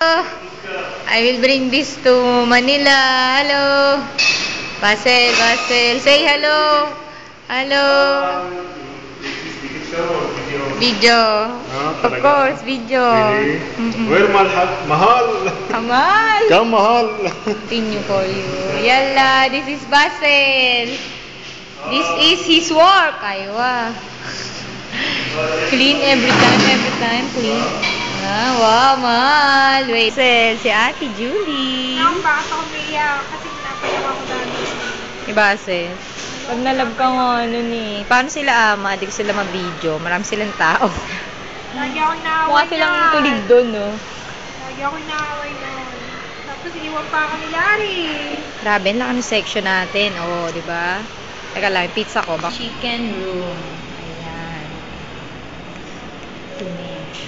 I will bring this to Manila. Hello. Basel, Basel. Say hello. Hello. Video. Of course, video. Where Mahal? Kamal. Come Mahal. Continue for you. Yalla, this is Basel. This is his work. Aywa. Clean every time, clean. Ah, wow, mahal. Wait, si Ate Julie. Bakit ako umiiyak? Kasi pinapayawa ko dahil. Ibase. Pag nalab ka nga, paano sila ama? Di ko sila ma-video. Marami silang tao. Lagi ako inaaway Mukha silang tulig doon, no? Lagi ako inaaway doon. Tapos iniwan pa ako ni Larry. Grabe, ang laki ng section natin. Oo, di ba? Teka lang, pizza ko. Chicken room. Ayan. Finish.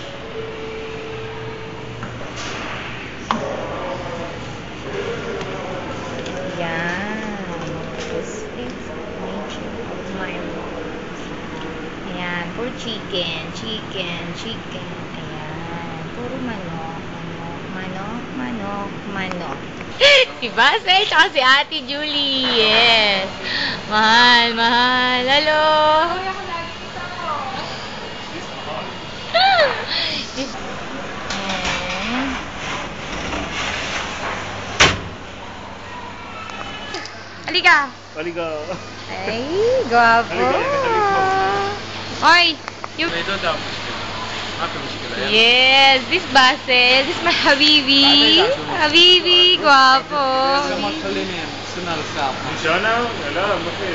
Ayan. This is the nature of my work. Ayan, for chicken. Ayan. Puro manok. Si Basel, tsaka si Ate Julie. Yes. Mahal. Hello. Away ako lagi dito ako. Halika. Ay, guwapo. Oy, you... Yes, this Basel. This is my Habibi. Habibi, guwapo. مش انا لا ما في